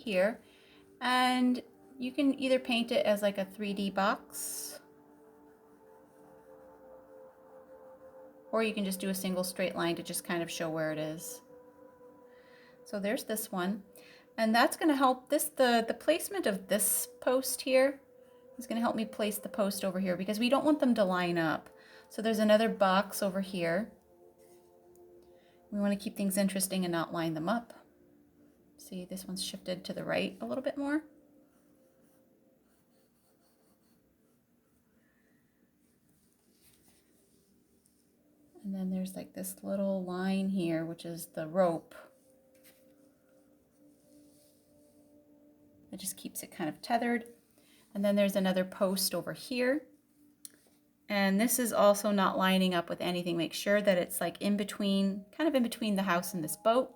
here, and you can either paint it as like a 3D box, or you can just do a single straight line to just kind of show where it is. So there's this one, and that's going to help this, the placement of this post here is going to help me place the post over here because we don't want them to line up. So there's another box over here. We want to keep things interesting and not line them up. See, this one's shifted to the right a little bit more. And then there's like this little line here, which is the rope. It just keeps it kind of tethered. And then there's another post over here. And this is also not lining up with anything. Make sure that it's like in between, kind of in between the house and this boat.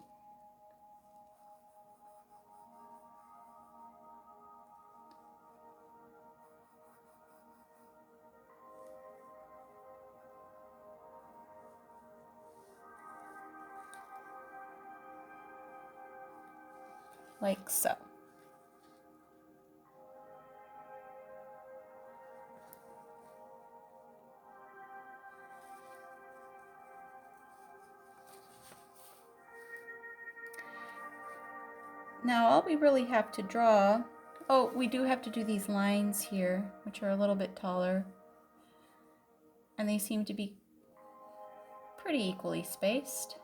Like so. Now all we really have to draw, oh, we do have to do these lines here, which are a little bit taller. And they seem to be pretty equally spaced.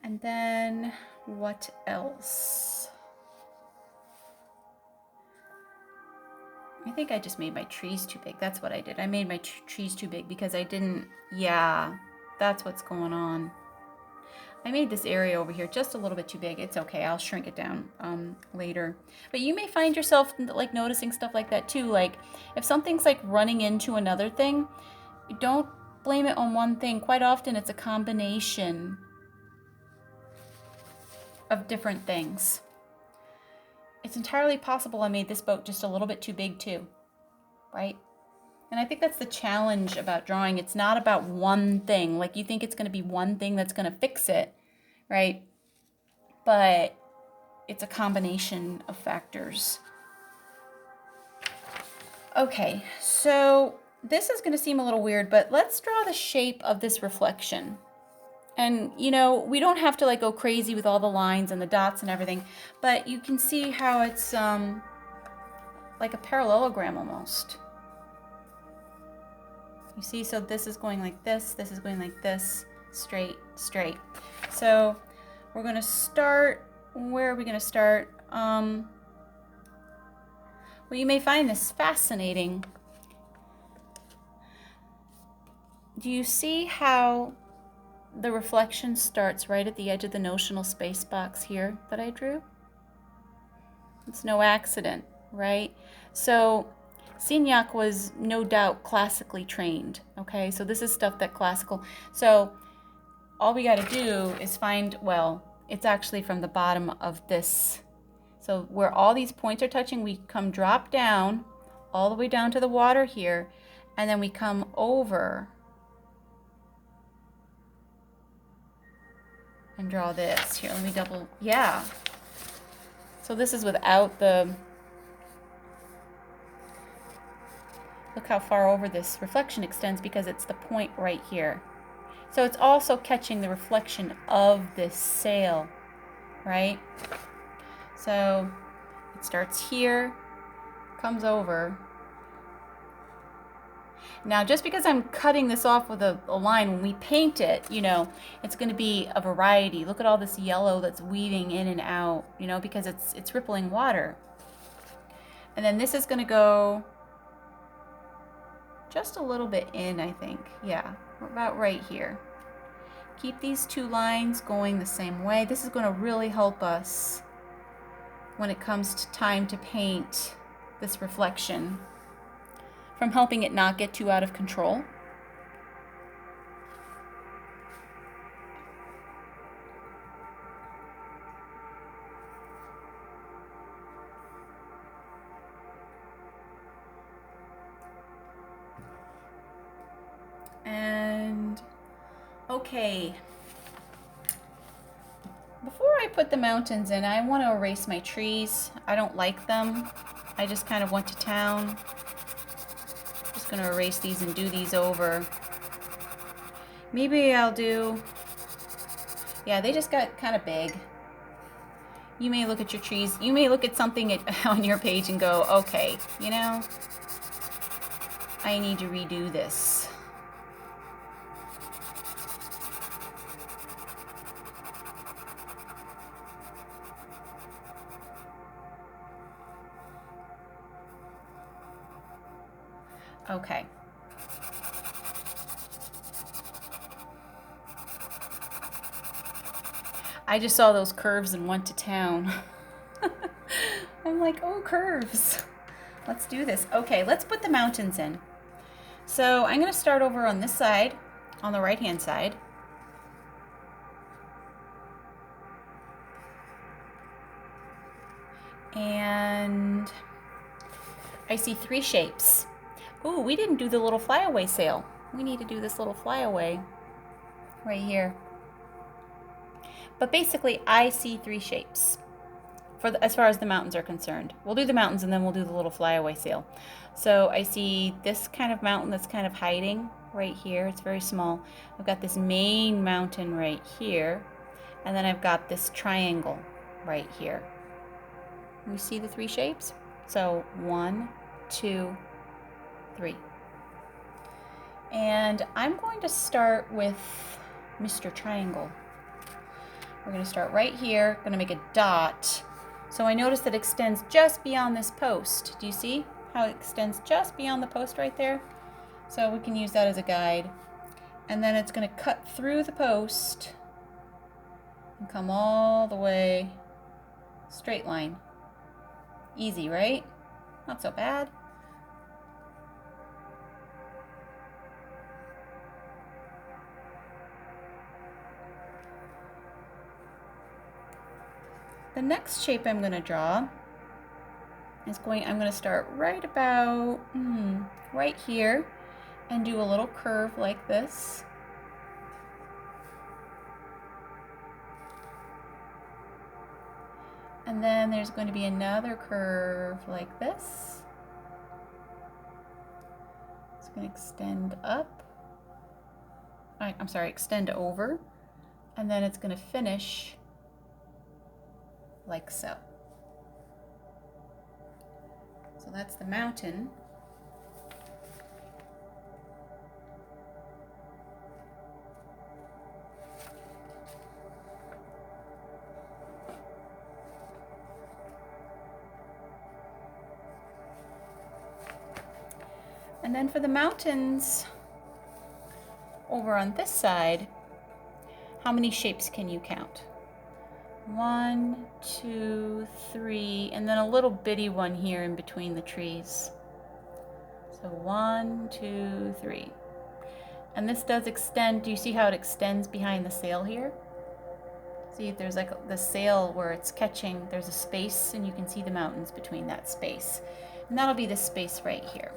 And then what else? I think I just made my trees too big. That's what I did. I made my trees too big because I didn't, yeah, that's what's going on. I made this area over here just a little bit too big. It's okay, I'll shrink it down later. But you may find yourself like noticing stuff like that too. Like if something's like running into another thing, don't blame it on one thing. Quite often it's a combination of different things. It's entirely possible I made this boat just a little bit too big too, right? And I think that's the challenge about drawing. It's not about one thing. Like you think it's going to be one thing that's going to fix it, right? But it's a combination of factors. Okay, so this is going to seem a little weird, but let's draw the shape of this reflection. And, you know, we don't have to like go crazy with all the lines and the dots and everything, but you can see how it's like a parallelogram almost. You see, so this is going like this is going like this, straight, straight. So we're going to start, where are we going to start? Well, you may find this fascinating. Do you see how the reflection starts right at the edge of the notional space box here that I drew? It's no accident, right? So Signac was no doubt classically trained, okay? So this is stuff that classical, so all we got to do is find, well, it's actually from the bottom of this. So where all these points are touching, we come drop down all the way down to the water here, and then we come over and draw this. Here, let me double, yeah. So this is without the, look how far over this reflection extends because it's the point right here. So it's also catching the reflection of this sail, right? So it starts here, comes over. Now, just because I'm cutting this off with a line, when we paint it, you know, it's going to be a variety. Look at all this yellow that's weaving in and out, you know, because it's rippling water. And then this is going to go just a little bit in, I think. Yeah, about right here. Keep these two lines going the same way. This is going to really help us when it comes to time to paint this reflection, from helping it not get too out of control. Okay. Before I put the mountains in, I want to erase my trees. I don't like them. I just kind of went to town. Just going to erase these and do these over. Maybe I'll do... Yeah, they just got kind of big. You may look at your trees. You may look at something on your page and go, okay, you know, I need to redo this. Okay. I just saw those curves and went to town. I'm like, oh, curves. Let's do this. Okay, let's put the mountains in. So I'm going to start over on this side, on the right-hand side. And I see 3 shapes. Ooh, we didn't do the little flyaway sail. We need to do this little flyaway right here. But basically, I see 3 shapes as far as the mountains are concerned. We'll do the mountains and then we'll do the little flyaway sail. So I see this kind of mountain that's kind of hiding right here. It's very small. I've got this main mountain right here. And then I've got this triangle right here. You see the 3 shapes? So 1, 2, 3. And I'm going to start with Mr. Triangle. We're going to start right here. Going to make a dot. So I notice that it extends just beyond this post. Do you see how it extends just beyond the post right there? So we can use that as a guide. And then it's going to cut through the post and come all the way straight line. Easy, right? Not so bad. The next shape I'm going to draw is I'm going to start right about right here and do a little curve like this. And then there's going to be another curve like this. It's going to extend up. I'm sorry, extend over. And then it's going to finish like so. So that's the mountain. And then for the mountains over on this side, how many shapes can you count? 1, 2, 3, and then a little bitty one here in between the trees. So 1, 2, 3. And this does extend. Do you see how it extends behind the sail here? See, there's like the sail where it's catching, there's a space, and you can see the mountains between that space. And that'll be the space right here.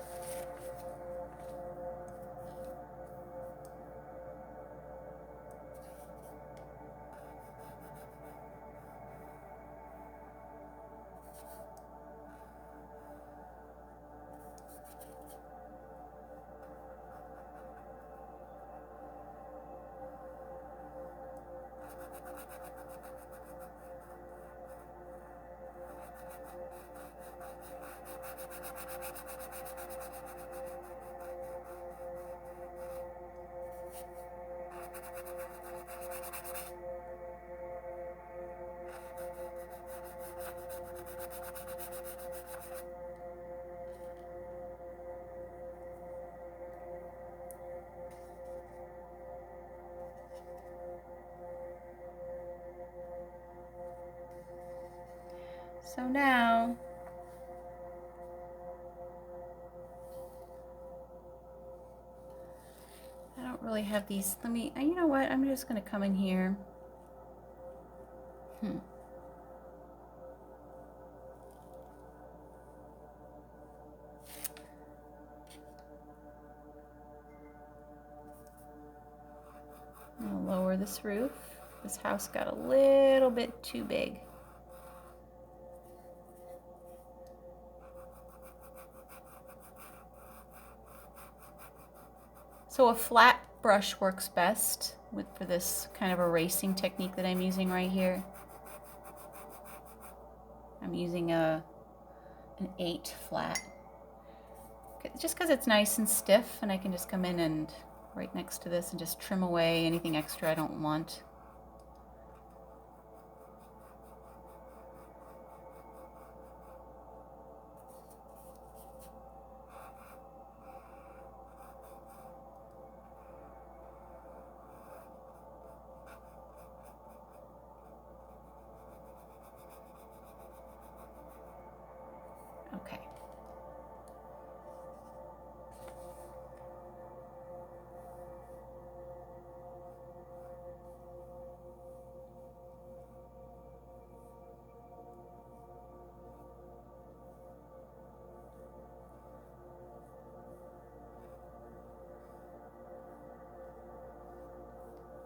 So now, I don't really have these. You know what? I'm just going to come in here. I'm gonna lower this roof. This house got a little bit too big. So a flat brush works best for this kind of erasing technique that I'm using right here. I'm using an 8 flat. Just because it's nice and stiff, and I can just come in and right next to this and just trim away anything extra I don't want. Okay.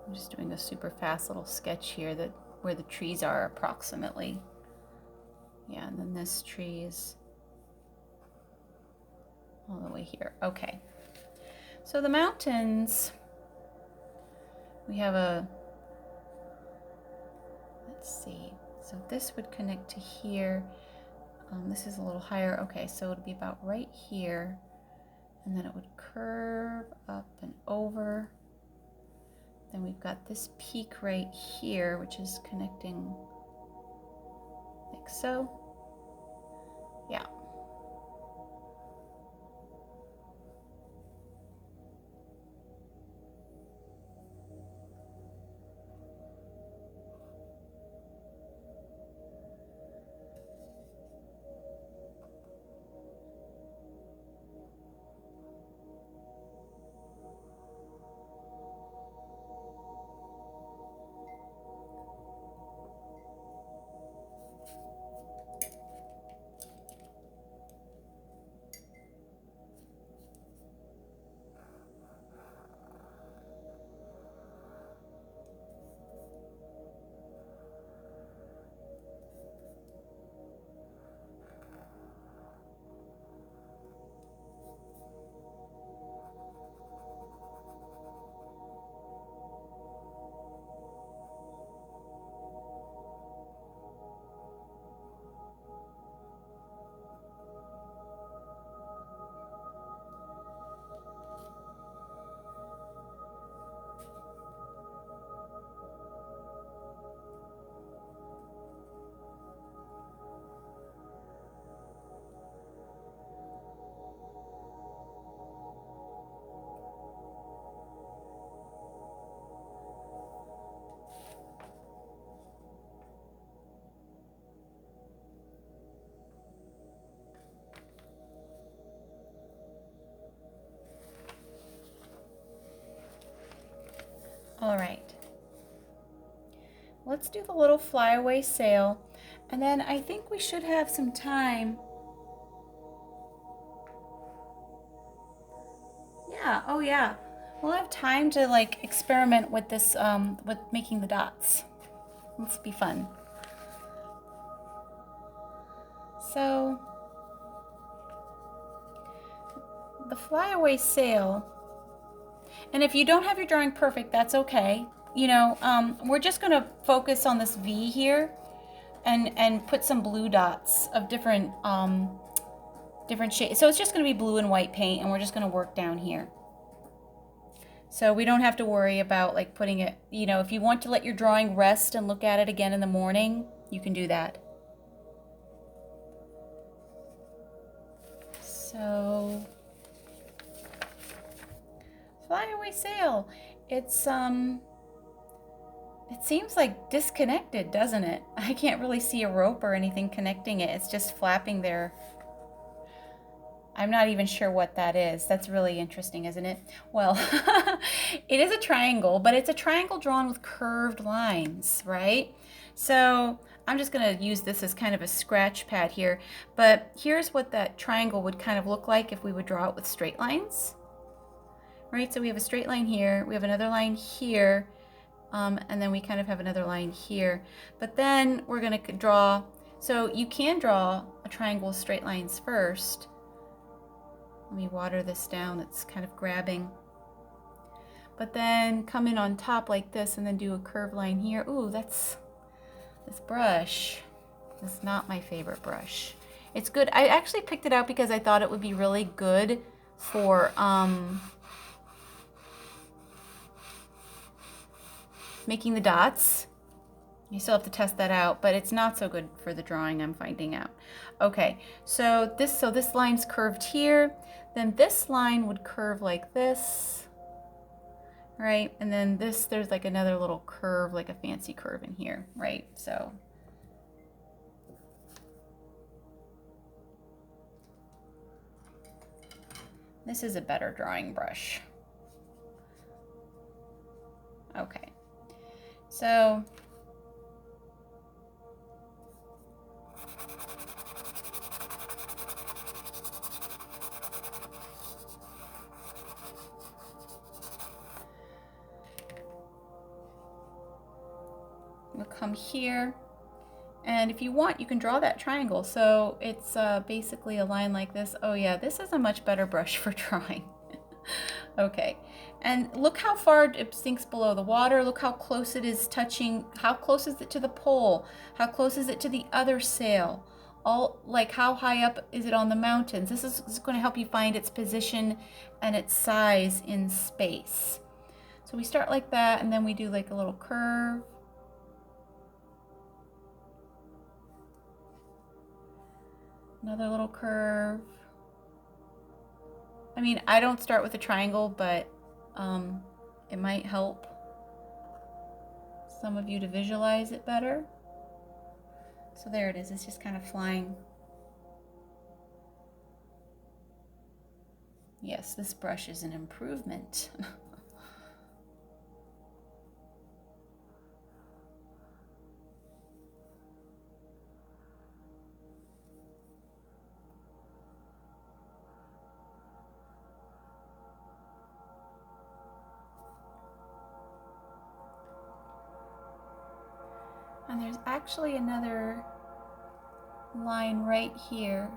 I'm just doing a super fast little sketch here that where the trees are approximately. Yeah, and then this tree is all the way here. Okay. So the mountains, we have let's see. So this would connect to here. This is a little higher. Okay, so it would be about right here. And then it would curve up and over. Then we've got this peak right here, which is connecting like so. Yeah. All right. Let's do the little flyaway sail. And then I think we should have some time. Yeah, oh yeah. We'll have time to like experiment with this, with making the dots. This will be fun. So, the flyaway sail, and if you don't have your drawing perfect, that's okay. You know, we're just gonna focus on this V here and put some blue dots of different shades. So it's just gonna be blue and white paint, and we're just gonna work down here. So we don't have to worry about like putting it, you know, if you want to let your drawing rest and look at it again in the morning, you can do that. So, flyaway sail. It's it seems like disconnected, doesn't it? I can't really see a rope or anything connecting it. It's just flapping there. I'm not even sure what that is. That's really interesting, isn't it? Well, it is a triangle, but it's a triangle drawn with curved lines, right? So I'm just going to use this as kind of a scratch pad here. But here's what that triangle would kind of look like if we would draw it with straight lines. Right, so we have a straight line here. We have another line here. And then we kind of have another line here. But then we're going to draw, so you can draw a triangle with straight lines first. Let me water this down, it's kind of grabbing. But then come in on top like this and then do a curved line here. Ooh, this brush is not my favorite brush. It's good. I actually picked it out because I thought it would be really good for making the dots. You still have to test that out, but it's not so good for the drawing, I'm finding out. Okay, so this line's curved here. Then this line would curve like this, right? And then there's like another little curve, like a fancy curve in here, right? So this is a better drawing brush. Okay, so we'll come here, and if you want, you can draw that triangle. So it's basically a line like this. Oh yeah, this is a much better brush for drawing. Okay, and look how far it sinks below the water. Look how close it is touching. How close is it to the pole? How close is it to the other sail? Like how high up is it on the mountains? This is going to help you find its position and its size in space. So we start like that, and then we do like a little curve. Another little curve. I mean, I don't start with a triangle, but it might help some of you to visualize it better. So there it is, it's just kind of flying. Yes, this brush is an improvement. And there's actually another line right here.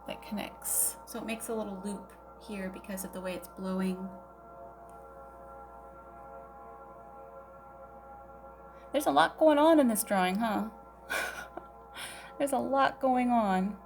That connects. So it makes a little loop here because of the way it's blowing. There's a lot going on in this drawing, huh? There's a lot going on.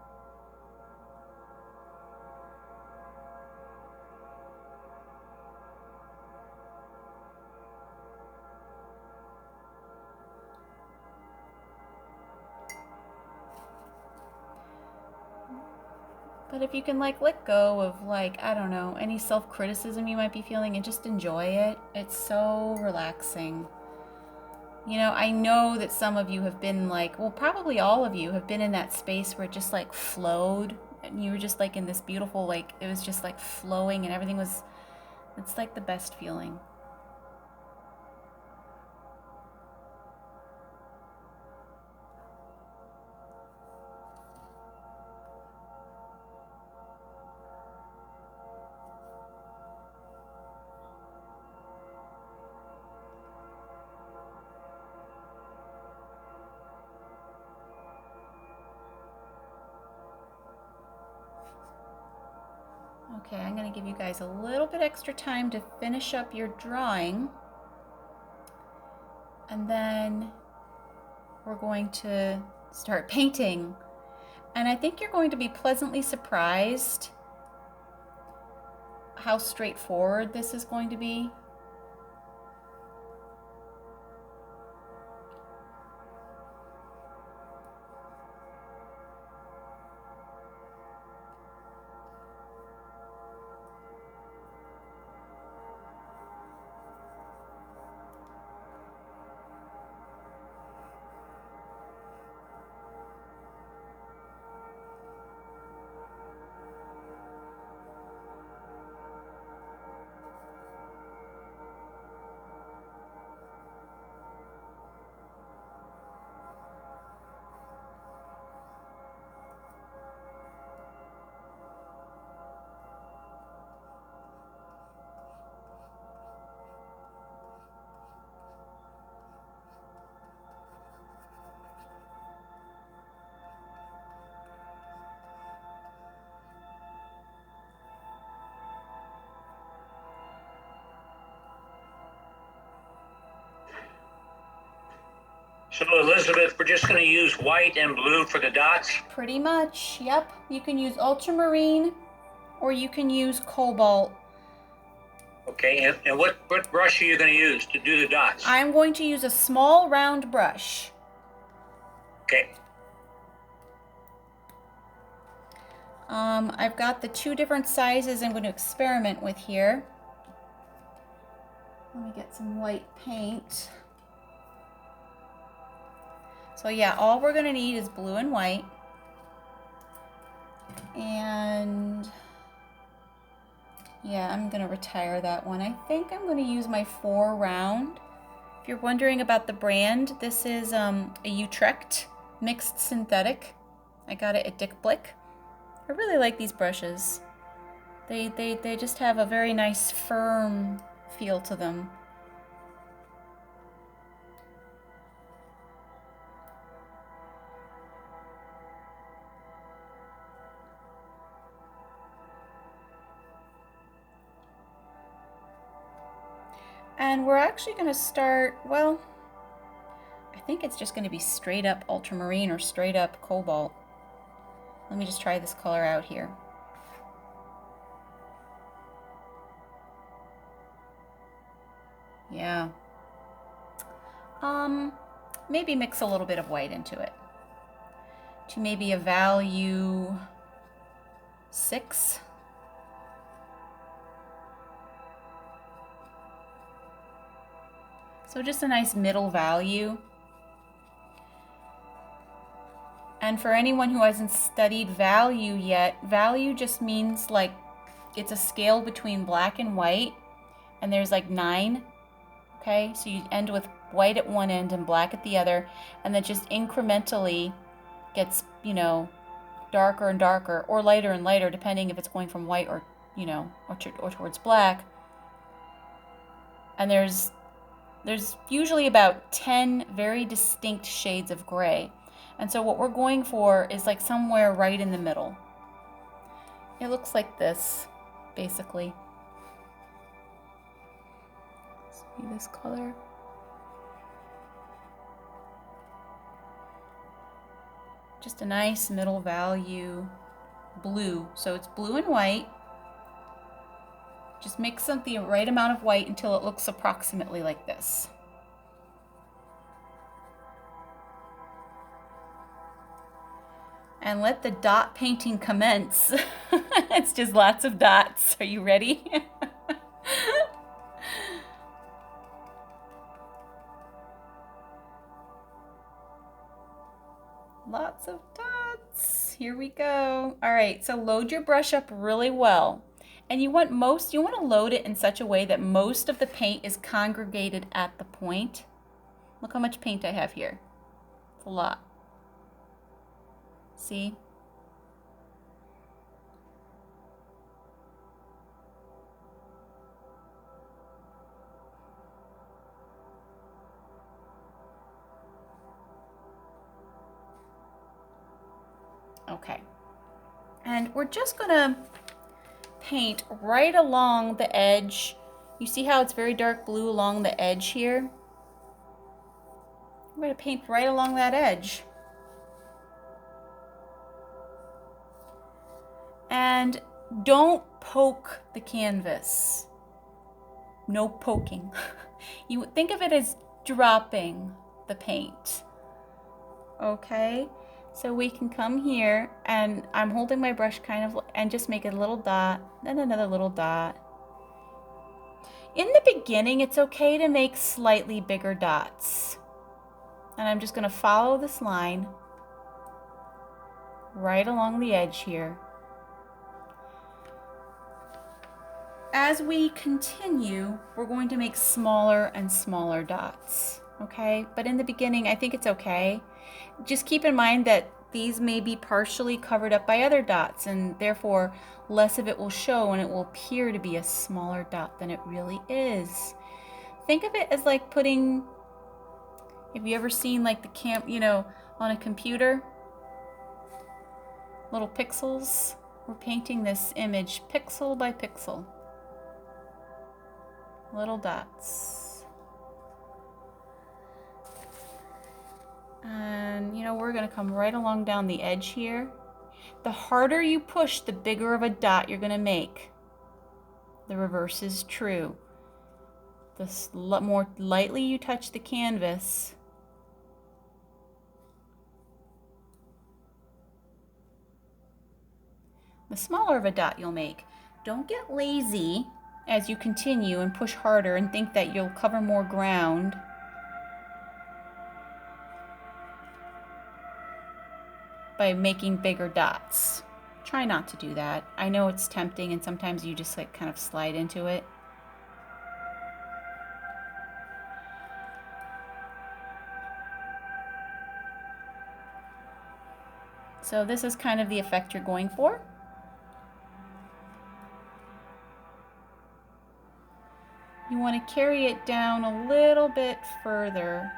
But if you can like let go of like, I don't know, any self-criticism you might be feeling and just enjoy it, it's so relaxing. You know, I know that some of you have been like, well, probably all of you have been in that space where it just like flowed and you were just like in this beautiful, like, it was just like flowing and everything was, it's like the best feeling. Okay, I'm going to give you guys a little bit extra time to finish up your drawing. And then we're going to start painting. And I think you're going to be pleasantly surprised how straightforward this is going to be. So Elizabeth, we're just going to use white and blue for the dots? Pretty much, yep. You can use ultramarine or you can use cobalt. Okay, and what brush are you going to use to do the dots? I'm going to use a small round brush. Okay. I've got the two different sizes I'm going to experiment with here. Let me get some white paint. So yeah, all we're going to need is blue and white. And yeah, I'm going to retire that one. I think I'm going to use my 4 round. If you're wondering about the brand, this is a Utrecht mixed synthetic. I got it at Dick Blick. I really like these brushes. They just have a very nice firm feel to them. And we're actually going to start, well, I think it's just going to be straight up ultramarine or straight up cobalt. Let me just try this color out here. Yeah. Maybe mix a little bit of white into it. To maybe a value 6. So just a nice middle value. And for anyone who hasn't studied value yet, value just means like it's a scale between black and white, and there's like 9. Okay, so you end with white at one end and black at the other, and then just incrementally gets, you know, darker and darker or lighter and lighter, depending if it's going from white or, you know, or towards black. And there's usually about 10 very distinct shades of gray. And so what we're going for is like somewhere right in the middle. It looks like this, basically. See this color? Just a nice middle value blue. So it's blue and white. Just mix up the right amount of white until it looks approximately like this. And let the dot painting commence. It's just lots of dots. Are you ready? Lots of dots. Here we go. All right, so load your brush up really well. And you want to load it in such a way that most of the paint is congregated at the point. Look how much paint I have here. It's a lot. See? Okay. And we're just gonna paint right along the edge. You see how it's very dark blue along the edge here? We're gonna paint right along that edge. And don't poke the canvas. No poking. You think of it as dropping the paint. Okay? So we can come here, and I'm holding my brush kind of, and just make a little dot, then another little dot. In the beginning, it's okay to make slightly bigger dots. And I'm just going to follow this line right along the edge here. As we continue, we're going to make smaller and smaller dots, okay? But in the beginning, I think it's okay. Just keep in mind that these may be partially covered up by other dots, and therefore less of it will show and it will appear to be a smaller dot than it really is. Think of it as like putting, have you ever seen like the on a computer? Little pixels? We're painting this image pixel by pixel. Little dots. we're going to come right along down the edge here. The harder you push, the bigger of a dot you're going to make. The reverse is true. The more lightly you touch the canvas, the smaller of a dot you'll make. Don't get lazy as you continue and push harder and think that you'll cover more ground. By making bigger dots. Try not to do that. I know it's tempting and sometimes you just like kind of slide into it. So this is kind of the effect you're going for. You want to carry it down a little bit further.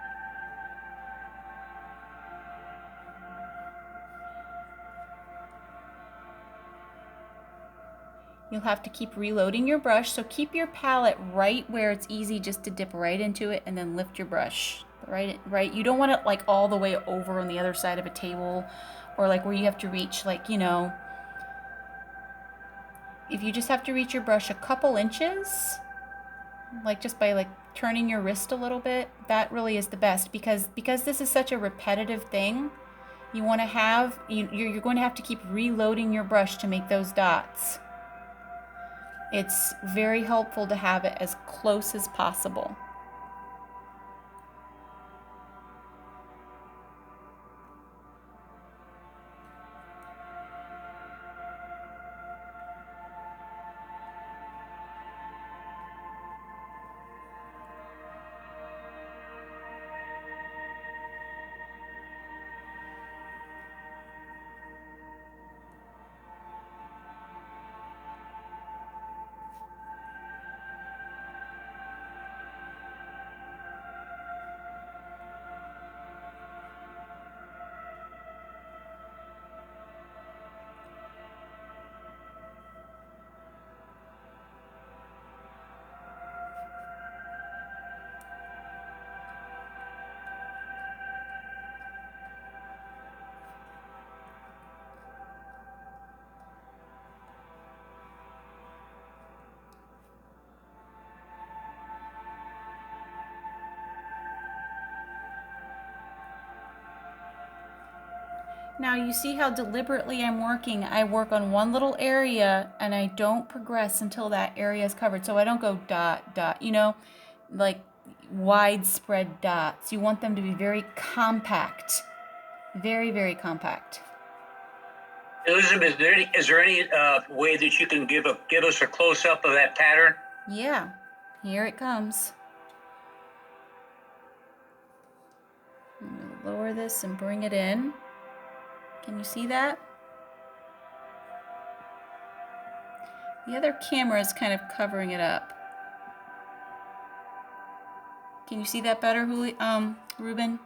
You'll have to keep reloading your brush, so keep your palette right where it's easy just to dip right into it and then lift your brush. Right. You don't want it like all the way over on the other side of a table or like where you have to reach like, if you just have to reach your brush a couple inches, like just by like turning your wrist a little bit, that really is the best because this is such a repetitive thing. You want to have, you're going to have to keep reloading your brush to make those dots. It's very helpful to have it as close as possible. Now you see how deliberately I'm working. I work on one little area and I don't progress until that area is covered. So I don't go dot, dot, like widespread dots. You want them to be very compact. Very, very compact. Elizabeth, is there any way that you can give us a close-up of that pattern? Yeah, here it comes. I'm going to lower this and bring it in. Can you see that? The other camera is kind of covering it up. Can you see that better, Ruben?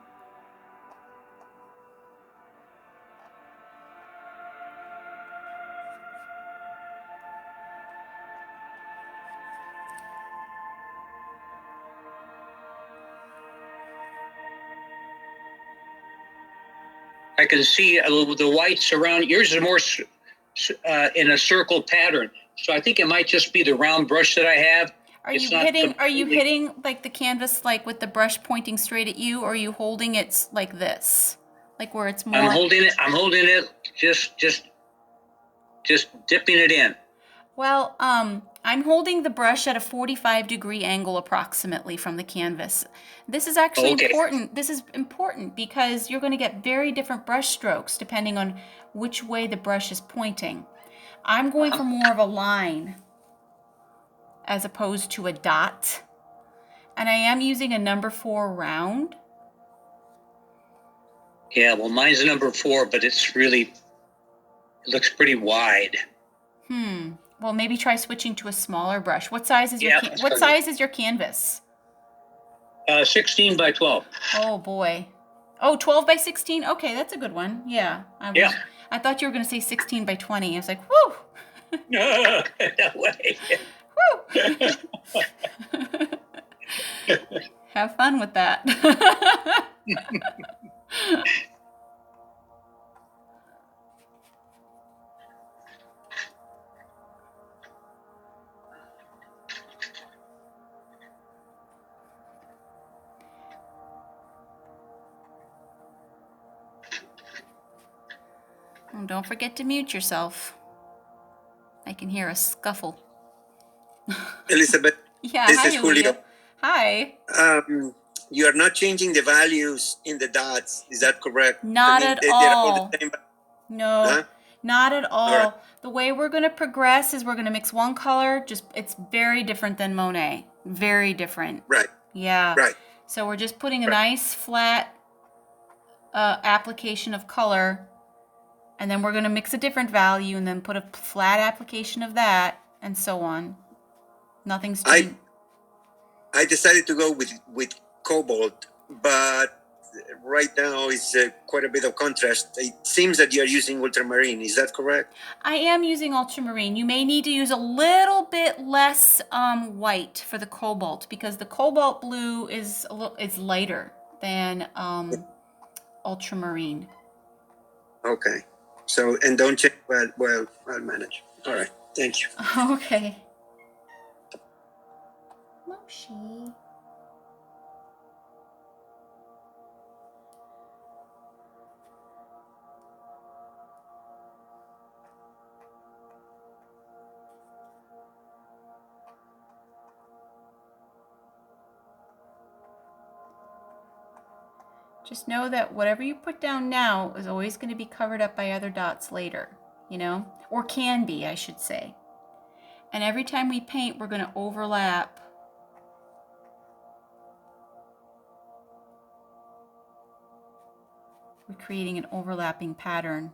I can see the whites around. Yours is more in a circle pattern. So I think it might just be the round brush that I have. Are you hitting like the canvas like with the brush pointing straight at you, or are you holding it like this? Like where it's more I'm holding it just dipping it in. Well, I'm holding the brush at a 45-degree angle approximately from the canvas. This is actually important. This is important because you're going to get very different brush strokes depending on which way the brush is pointing. I'm going for more of a line as opposed to a dot. And I am using a number 4 round. Yeah, well, mine's a number 4, but it looks pretty wide. Well, maybe try switching to a smaller brush. What size is your canvas? 16 by 12. Oh boy. Oh, 12 by 16? Okay, that's a good one. Yeah. I thought you were going to say 16 by 20. I was like, whoo! No way. Woo! Have fun with that. And don't forget to mute yourself. I can hear a scuffle. Elizabeth, Yeah, this hi, is Julio. Hi. You are not changing the values in the dots. Is that correct? Not at they're all the same. No, Huh? not at all. All right. The way we're going to progress is we're going to mix one color. It's very different than Monet. Very different. Right. Yeah. Right. So we're just putting a nice flat application of color, and then we're going to mix a different value and then put a flat application of that, and so on. Nothing's changed. I decided to go with cobalt, but right now it's quite a bit of contrast. It seems that you're using ultramarine. Is that correct? I am using ultramarine. You may need to use a little bit less white for the cobalt, because the cobalt blue is lighter than ultramarine. Okay. So, and don't check. Well, I'll manage. All right. Thank you. Okay. Moshi. Just know that whatever you put down now is always going to be covered up by other dots later, you know? Or can be, I should say. And every time we paint, we're going to overlap. We're creating an overlapping pattern.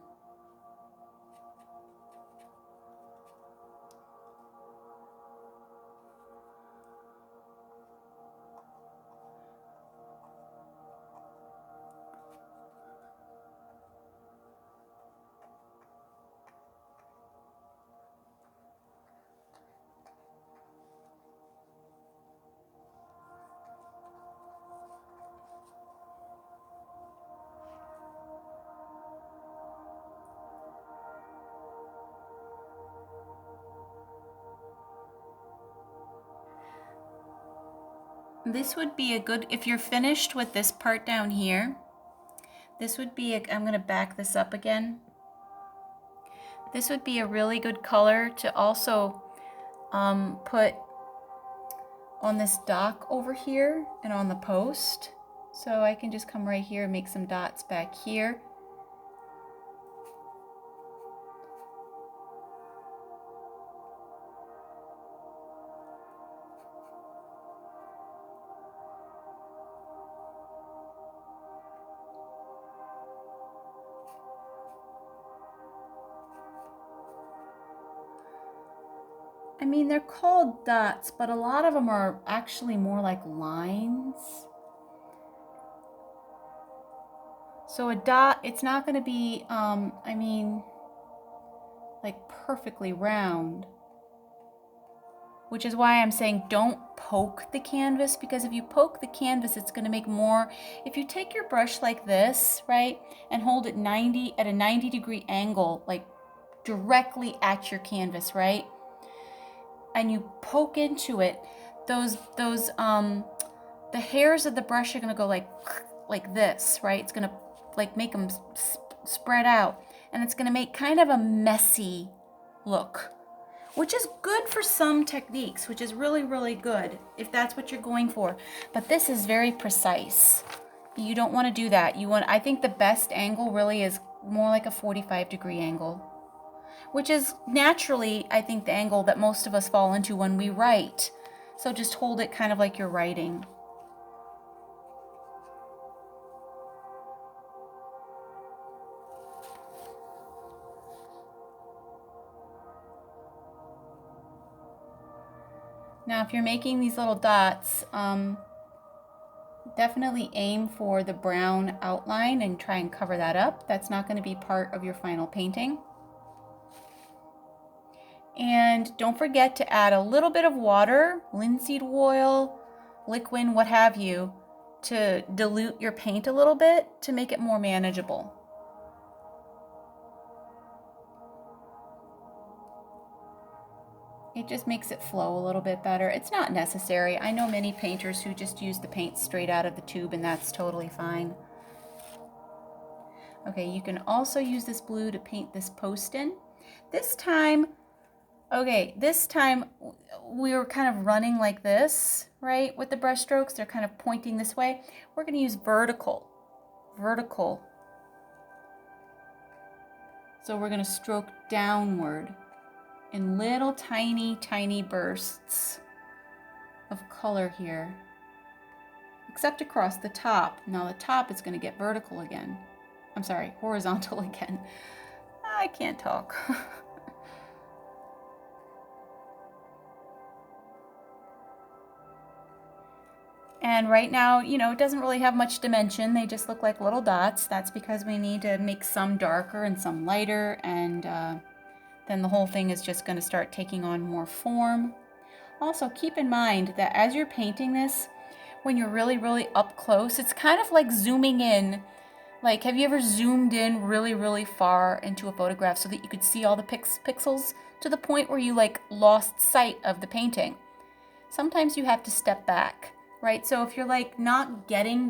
This would be a good, if you're finished with this part down here, this would be, I'm going to back this up again. This would be a really good color to also put on this dock over here and on the post. So I can just come right here and make some dots back here. I mean, they're called dots, but a lot of them are actually more like lines. So a dot, it's not going to be, I mean, like perfectly round. Which is why I'm saying don't poke the canvas, because if you poke the canvas, it's going to make more. If you take your brush like this, right, and hold it at a 90-degree angle, like directly at your canvas, right, and you poke into it, the hairs of the brush are going to go like this, right? It's going to like make them spread out, and it's going to make kind of a messy look, which is good for some techniques, which is really, really good if that's what you're going for. But this is very precise. You don't want to do that. I think the best angle really is more like a 45-degree angle, which is naturally, I think, the angle that most of us fall into when we write. So just hold it kind of like you're writing. Now, if you're making these little dots, definitely aim for the brown outline and try and cover that up. That's not going to be part of your final painting. And don't forget to add a little bit of water, linseed oil, liquid, what have you, to dilute your paint a little bit to make it more manageable. It just makes it flow a little bit better. It's not necessary. I know many painters who just use the paint straight out of the tube, and that's totally fine. Okay, you can also use this blue to paint this post in. This time we were kind of running like this, right? With the brush strokes, they're kind of pointing this way. We're going to use vertical. So we're going to stroke downward in little tiny bursts of color here, except across the top. Now the top is going to get vertical again. I'm sorry, horizontal again. I can't talk. And right now, it doesn't really have much dimension. They just look like little dots. That's because we need to make some darker and some lighter, and then the whole thing is just going to start taking on more form. Also, keep in mind that as you're painting this, when you're really up close, it's kind of like zooming in. Like, have you ever zoomed in really far into a photograph so that you could see all the pixels to the point where you lost sight of the painting? Sometimes you have to step back, right? So if you're not getting